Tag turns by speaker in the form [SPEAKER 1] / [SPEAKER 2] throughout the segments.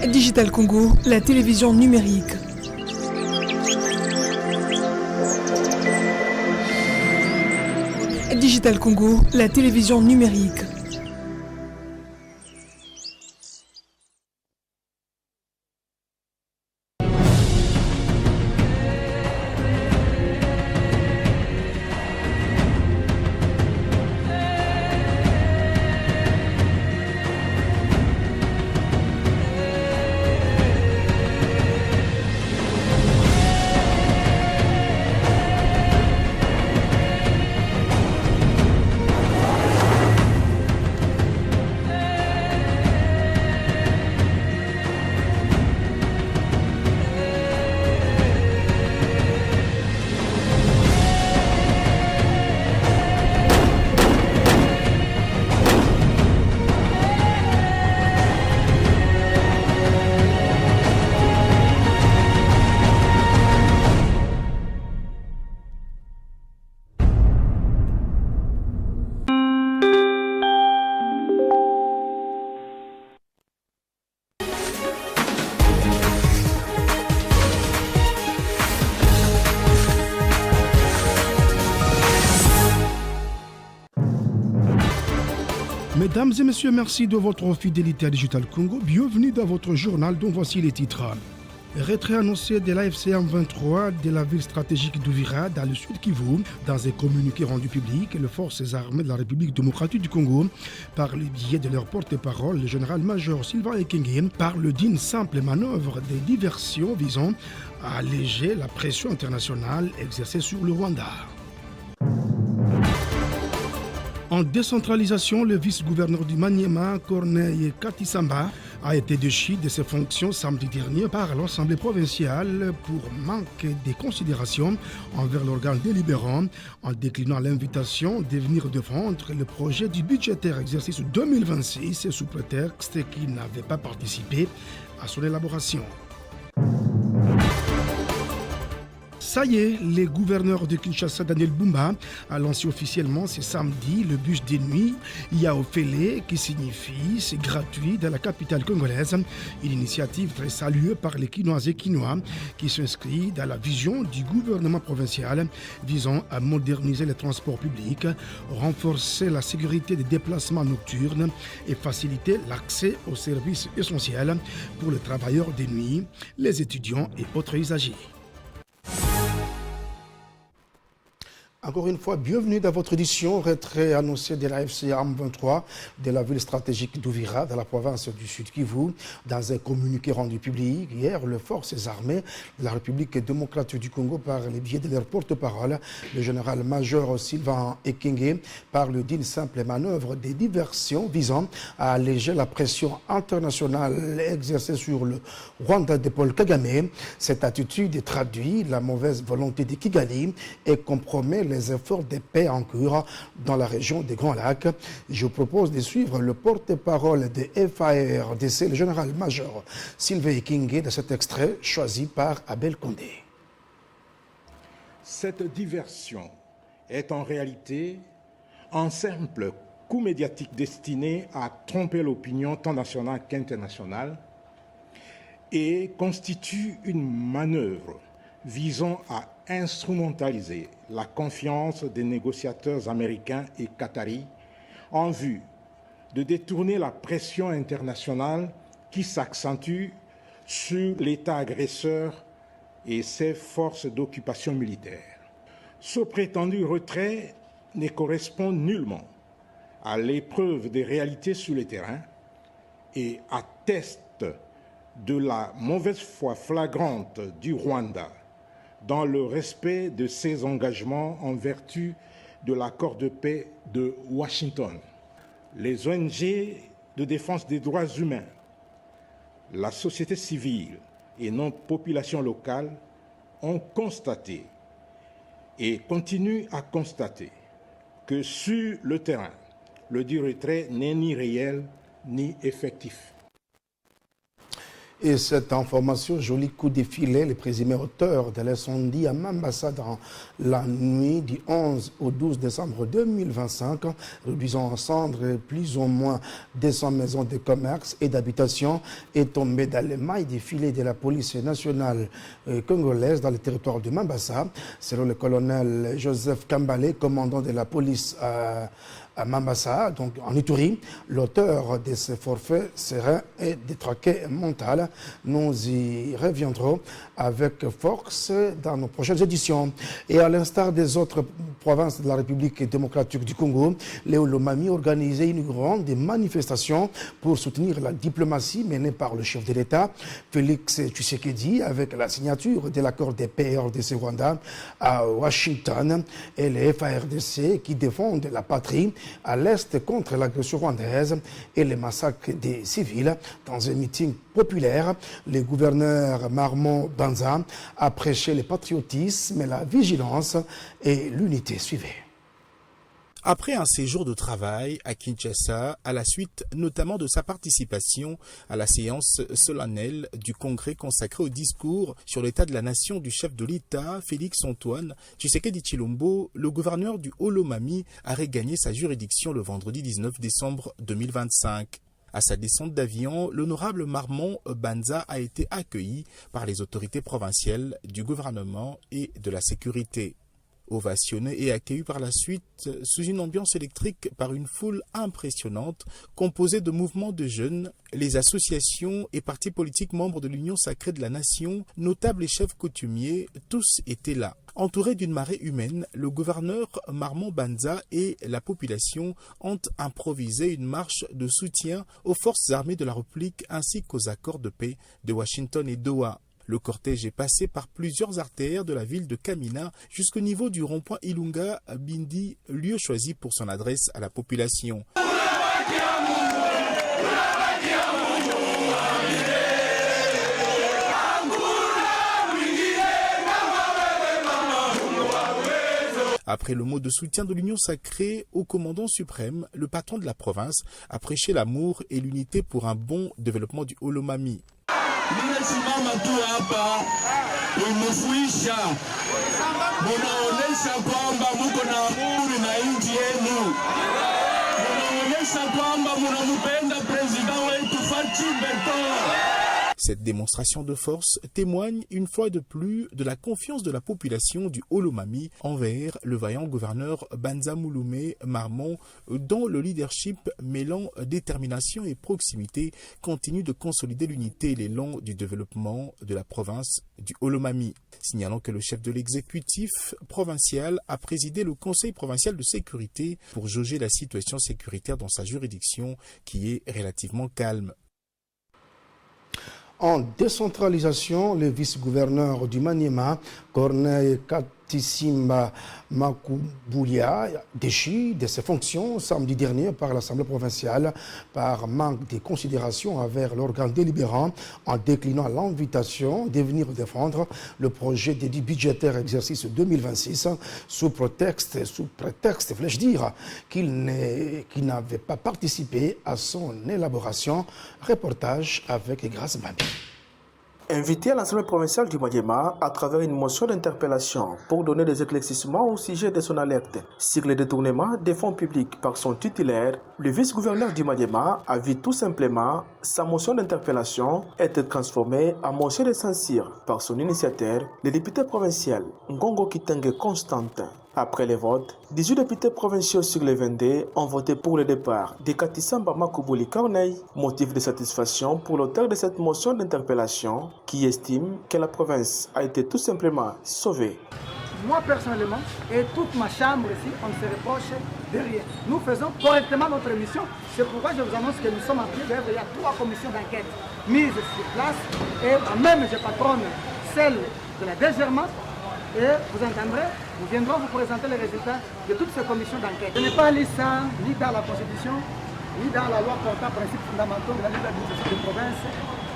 [SPEAKER 1] Digital Congo, la télévision numérique. Digital Congo, la télévision numérique.
[SPEAKER 2] Mesdames et messieurs, merci de votre fidélité à Digital Congo. Bienvenue dans votre journal dont voici les titres. Retrait annoncé de l'AFC M23 de la ville stratégique d'Uvira dans le sud Kivu. Dans un communiqué rendu public, les forces armées de la République démocratique du Congo, par le biais de leur porte-parole, le général-major Sylvain Ekenge, parle d'une simple manœuvre de diversion visant à alléger la pression internationale exercée sur le Rwanda. En décentralisation, le vice-gouverneur du Maniema, Corneille Katisamba, a été déchu de ses fonctions samedi dernier par l'Assemblée provinciale pour manque de considération envers l'organe délibérant en déclinant l'invitation de venir défendre le projet du budgétaire exercice 2026 sous prétexte qu'il n'avait pas participé à son élaboration. Ça y est, le gouverneur de Kinshasa, Daniel Bumba, a lancé officiellement ce samedi le bus de nuit Yaofele, qui signifie c'est gratuit dans la capitale congolaise. Une initiative très saluée par les Kinoises et Kinois qui s'inscrit dans la vision du gouvernement provincial visant à moderniser les transports publics, renforcer la sécurité des déplacements nocturnes et faciliter l'accès aux services essentiels pour les travailleurs de nuit, les étudiants et autres usagers. Encore une fois, bienvenue dans votre édition retrait annoncé de la FC M23 de la ville stratégique d'Uvira dans la province du Sud Kivu. Dans un communiqué rendu public hier, les forces armées de la République démocratique du Congo, par le biais de leur porte-parole, le général-major Sylvain Ekenge, parle d'une simple manœuvre de diversion visant à alléger la pression internationale exercée sur le Rwanda de Paul Kagame. Cette attitude traduit la mauvaise volonté de Kigali et compromet les efforts de paix en cours dans la région des Grands Lacs. Je propose de suivre le porte-parole de FARDC, le général-major Sylvain Ekenge, de cet extrait choisi par Abel Condé.
[SPEAKER 3] Cette diversion est en réalité un simple coup médiatique destiné à tromper l'opinion tant nationale qu'internationale et constitue une manœuvre visant à instrumentaliser la confiance des négociateurs américains et qataris en vue de détourner la pression internationale qui s'accentue sur l'État agresseur et ses forces d'occupation militaire. Ce prétendu retrait ne correspond nullement à l'épreuve des réalités sur le terrain et atteste de la mauvaise foi flagrante du Rwanda dans le respect de ses engagements en vertu de l'accord de paix de Washington. Les ONG de défense des droits humains, la société civile et notre population locale ont constaté et continuent à constater que sur le terrain, le dit retrait n'est ni réel ni effectif.
[SPEAKER 2] Et cette information, joli coup de filet, les présumés auteurs de l'incendie à Mambasa dans la nuit du 11 au 12 décembre 2025, réduisant en cendres plus ou moins 200 maisons de commerce et d'habitation, est tombé dans les mailles des filets de la police nationale congolaise dans le territoire de Mambasa. Selon le colonel Joseph Kambale, commandant de la police à Mambasa, donc en Ituri, l'auteur de ce forfait serait détraqué mental. Nous y reviendrons avec force dans nos prochaines éditions. Et à l'instar des autres provinces de la République démocratique du Congo, les Olomami organisait une grande manifestation pour soutenir la diplomatie menée par le chef de l'État, Félix Tshisekedi, avec la signature de l'accord de paix RDC-Rwanda à Washington, et les FARDC qui défendent la patrie à l'Est contre l'agression rwandaise et les massacres des civils. Dans un meeting populaire, le gouverneur Marmon Banza a prêché le patriotisme, la vigilance et l'unité. Suivez.
[SPEAKER 4] Après un séjour de travail à Kinshasa, à la suite notamment de sa participation à la séance solennelle du congrès consacré au discours sur l'état de la nation du chef de l'État, Félix Antoine Tshisekedi Tshilombo, le gouverneur du Haut-Lomami a regagné sa juridiction le vendredi 19 décembre 2025. À sa descente d'avion, l'honorable Marmon Banza a été accueilli par les autorités provinciales du gouvernement et de la sécurité. Ovationné et accueilli par la suite sous une ambiance électrique par une foule impressionnante composée de mouvements de jeunes, les associations et partis politiques membres de l'Union sacrée de la nation, notables et chefs coutumiers, tous étaient là. Entourés d'une marée humaine, le gouverneur Marmon Banza et la population ont improvisé une marche de soutien aux forces armées de la République ainsi qu'aux accords de paix de Washington et Doha. Le cortège est passé par plusieurs artères de la ville de Kamina jusqu'au niveau du rond-point Ilunga Bindi, lieu choisi pour son adresse à la population. Après le mot de soutien de l'Union sacrée au commandant suprême, le patron de la province a prêché l'amour et l'unité pour un bon développement du Haut-Lomami.
[SPEAKER 5] Nimesimama tu hapa kunufuisha, munaonesha kwamba muko na amuri na nchi yenu, munaonesha kwamba munamupenda president wetu Fatou Beton.
[SPEAKER 4] Cette démonstration de force témoigne une fois de plus de la confiance de la population du Haut-Lomami envers le vaillant gouverneur Banza Mouloumé Marmon, dont le leadership mêlant détermination et proximité continue de consolider l'unité et l'élan du développement de la province du Haut-Lomami. Signalons que le chef de l'exécutif provincial a présidé le Conseil provincial de sécurité pour jauger la situation sécuritaire dans sa juridiction qui est relativement calme.
[SPEAKER 2] En décentralisation, le vice-gouverneur du Maniema, Corneille Katissimba Makuboulia, déchu de ses fonctions samedi dernier par l'Assemblée provinciale par manque de considération envers l'organe délibérant en déclinant l'invitation de venir défendre le projet dédié budgétaire exercice 2026 sous prétexte, voulais-je dire, qu'il n'avait pas participé à son élaboration. Reportage avec Grace Babi.
[SPEAKER 6] Invité à l'Assemblée provinciale du Maniema à travers une motion d'interpellation pour donner des éclaircissements au sujet de son alerte sur le détournement des fonds publics par son titulaire, le vice-gouverneur du Maniema a vu tout simplement sa motion d'interpellation être transformée en motion de censure par son initiateur, le député provincial Ngongo Kitenge Constantin. Après les votes, 18 députés provinciaux sur les 22 ont voté pour le départ de Katissamba Makubuli Corneille, motif de satisfaction pour l'auteur de cette motion d'interpellation qui estime que la province a été tout simplement sauvée.
[SPEAKER 7] Moi personnellement et toute ma chambre ici, on ne se reproche de rien. Nous faisons correctement notre mission. C'est pourquoi je vous annonce que nous sommes en train d'œuvre. Il y a 3 commissions d'enquête mises sur place et même je patronne celle de la Dégèrement. Et vous entendrez, nous viendrons vous présenter les résultats de toutes ces commissions d'enquête. Je n'ai pas lu ça ni dans la Constitution, ni dans la loi portant principes fondamentaux de la liberté de province,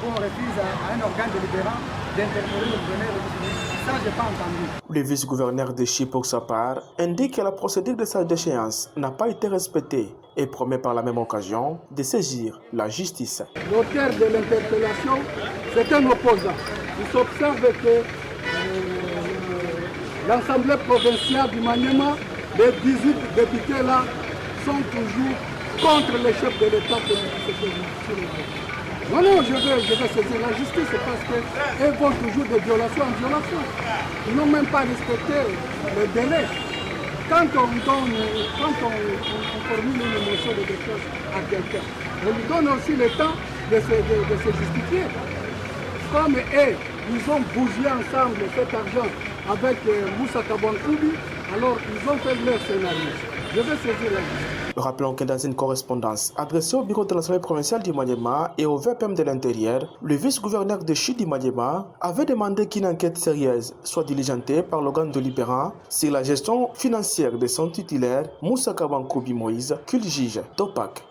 [SPEAKER 7] où on refuse à un organe délibérant d'interpeller le gouverneur. Ça, je n'ai pas entendu.
[SPEAKER 6] Le vice-gouverneur de Chi, pour sa part, indique que la procédure de sa déchéance n'a pas été respectée et promet par la même occasion de saisir la justice.
[SPEAKER 8] L'auteur de l'interpellation, c'est un opposant. Il s'observe que l'Assemblée provinciale du Maniema, les 18 députés là, sont toujours contre les chefs de l'État pour Non, je vais saisir la justice parce qu'elles vont toujours de violation en violation. Ils n'ont même pas respecté le délai. Quand on formule une motion de défense à quelqu'un, on lui donne aussi le temps de se justifier. Comme eux, ils ont bougé ensemble cet argent avec Moussa Kabankoubi, alors ils ont fait leur scénario. Je vais saisir la justice.
[SPEAKER 6] Rappelons que dans une correspondance adressée au bureau de l'Assemblée provinciale du Maniema et au VPM de l'Intérieur, le vice-gouverneur de Chi du Maniema avait demandé qu'une enquête sérieuse soit diligentée par l'organe délibérant sur la gestion financière de son titulaire, Moussa Kabankoubi Moïse, qu'il juge d'opaque.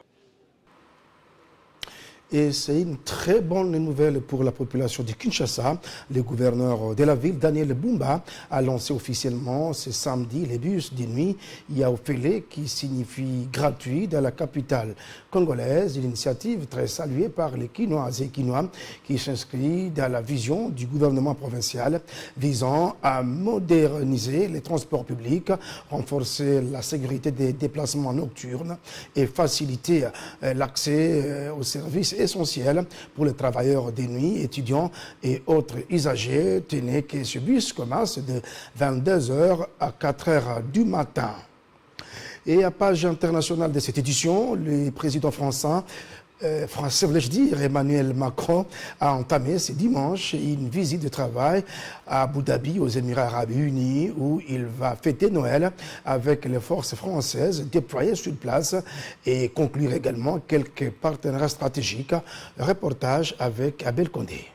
[SPEAKER 2] Et c'est une très bonne nouvelle pour la population de Kinshasa. Le gouverneur de la ville, Daniel Bumba, a lancé officiellement ce samedi les bus de nuit Yaofélé, qui signifie gratuit dans la capitale congolaise. Une initiative très saluée par les Kinoises et Kinois qui s'inscrit dans la vision du gouvernement provincial visant à moderniser les transports publics, renforcer la sécurité des déplacements nocturnes et faciliter l'accès aux services essentiel pour les travailleurs de nuit, étudiants et autres usagers. Tenez que ce bus commence de 22h à 4h du matin. Et à page internationale de cette édition, le président français, voulais-je dire, Emmanuel Macron a entamé ce dimanche une visite de travail à Abu Dhabi, aux Émirats Arabes Unis, où il va fêter Noël avec les forces françaises déployées sur place et conclure également quelques partenariats stratégiques. Reportage avec Abel Condé.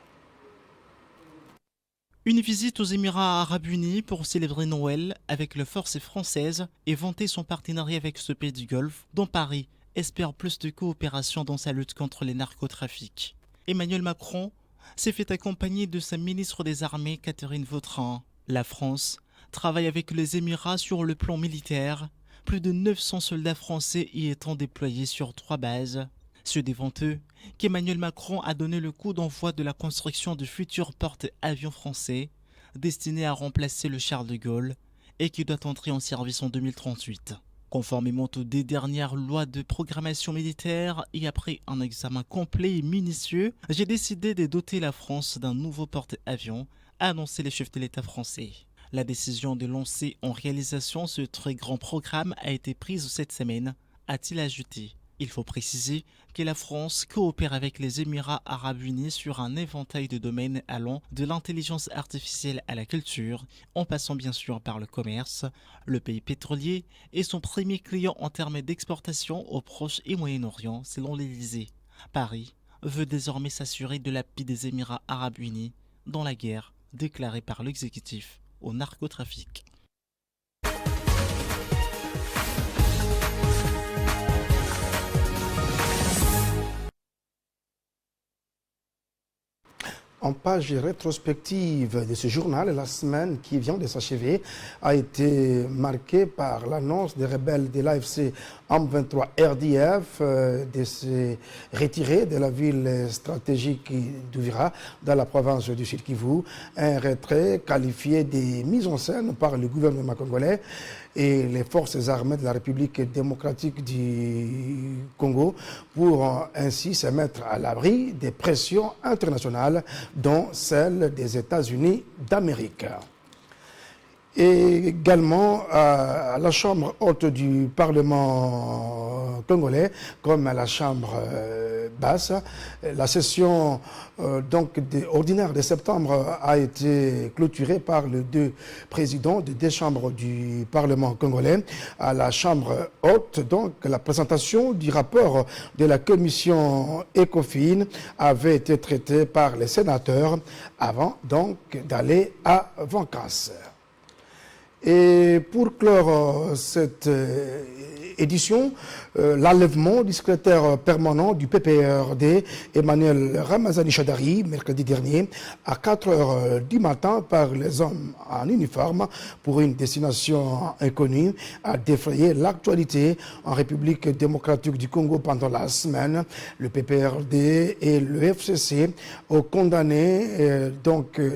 [SPEAKER 9] Une visite aux Émirats Arabes Unis pour célébrer Noël avec les forces françaises et vanter son partenariat avec ce pays du Golfe, dont Paris espère plus de coopération dans sa lutte contre les narcotrafics. Emmanuel Macron s'est fait accompagner de sa ministre des Armées, Catherine Vautrin. La France travaille avec les Émirats sur le plan militaire, plus de 900 soldats français y étant déployés sur 3 bases. C'est devant eux qu'Emmanuel Macron a donné le coup d'envoi de la construction du futur porte-avions français, destiné à remplacer le Charles de Gaulle et qui doit entrer en service en 2038. Conformément aux 2 dernières lois de programmation militaire et après un examen complet et minutieux, j'ai décidé de doter la France d'un nouveau porte-avions, a annoncé le chef de l'État français. La décision de lancer en réalisation ce très grand programme a été prise cette semaine, a-t-il ajouté. Il faut préciser que la France coopère avec les Émirats Arabes Unis sur un éventail de domaines allant de l'intelligence artificielle à la culture, en passant bien sûr par le commerce. Le pays pétrolier est son premier client en termes d'exportation au Proche et Moyen-Orient, selon l'Élysée. Paris veut désormais s'assurer de l'appui des Émirats Arabes Unis dans la guerre déclarée par l'exécutif au narcotrafic.
[SPEAKER 2] En page rétrospective de ce journal, la semaine qui vient de s'achever a été marquée par l'annonce des rebelles de l'AFC M23 RDF de se retirer de la ville stratégique d'Uvira dans la province du Sud Kivu. Un retrait qualifié de mise en scène par le gouvernement congolais et les forces armées de la République démocratique du Congo pour ainsi se mettre à l'abri des pressions internationales dont celle des États-Unis d'Amérique. Et également à la Chambre haute du Parlement congolais, comme à la Chambre basse, la session ordinaire de septembre a été clôturée par les 2 présidents des 2 chambres du Parlement congolais. À la Chambre haute, donc, la présentation du rapport de la commission ECOFIN avait été traitée par les sénateurs avant donc d'aller à vacances. Et pour clore cette édition, l'enlèvement du secrétaire permanent du PPRD, Emmanuel Ramazani Chadari, mercredi dernier, à 4 heures du matin par les hommes en uniforme pour une destination inconnue, a défrayé l'actualité en République démocratique du Congo pendant la semaine. Le PPRD et le FCC ont condamné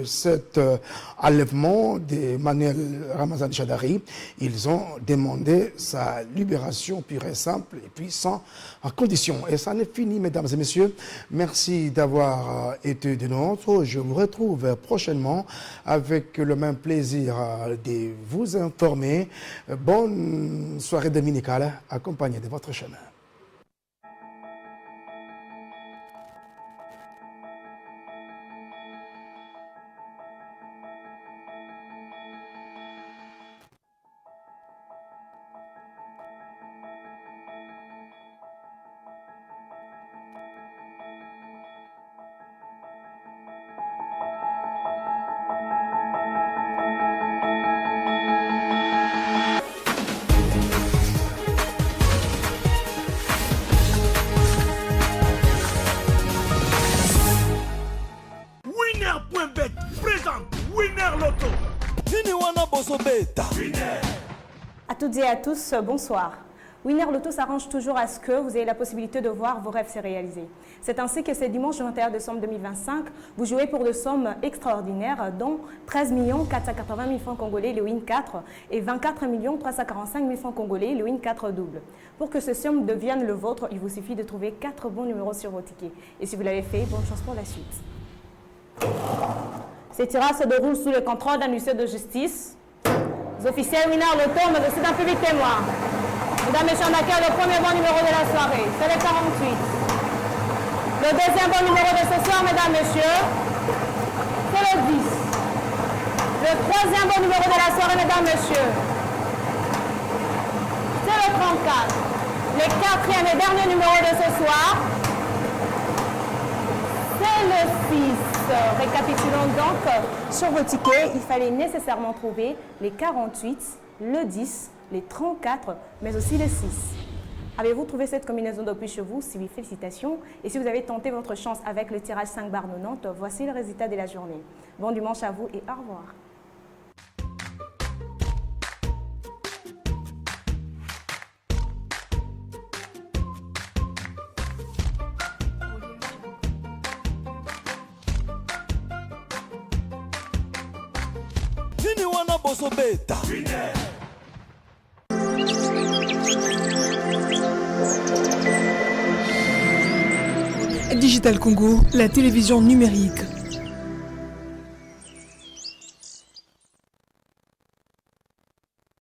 [SPEAKER 2] cet enlèvement d'Emmanuel Ramazani Chadari. Ils ont demandé sa libération pure et simple et puis sans condition. Et ça n'est fini, mesdames et messieurs. Merci d'avoir été de nôtres. Je vous retrouve prochainement avec le même plaisir de vous informer. Bonne soirée dominicale accompagnée de votre chaîne.
[SPEAKER 10] À toutes et à tous, bonsoir. Winner Loto s'arrange toujours à ce que vous ayez la possibilité de voir vos rêves se réaliser. C'est ainsi que ce dimanche 21 décembre 2025, vous jouez pour des sommes extraordinaires, dont 13 480 000 francs congolais, le Win 4, et 24 345 000 francs congolais, le Win 4 double. Pour que ce somme devienne le vôtre, il vous suffit de trouver 4 bons numéros sur vos tickets. Et si vous l'avez fait, bonne chance pour la suite. Ces tirages se déroulent sous le contrôle d'un huissier de justice. Les officiels Winner Loto, mais aussi d'un public témoin. Mesdames et messieurs, on accueille le premier bon numéro de la soirée, c'est le 48. Le deuxième bon numéro de ce soir, mesdames et messieurs, c'est le 10. Le troisième bon numéro de la soirée, mesdames et messieurs, c'est le 34. Le quatrième et dernier numéro de ce soir, c'est le 6. Récapitulons donc, sur vos tickets, il fallait nécessairement trouver les 48, le 10, les 34, mais aussi le 6. Avez-vous trouvé cette combinaison depuis chez vous? Si oui, félicitations. Et si vous avez tenté votre chance avec le tirage 5 bar 90, voici le résultat de la journée. Bon dimanche à vous et au revoir.
[SPEAKER 1] Digital Congo, la télévision numérique.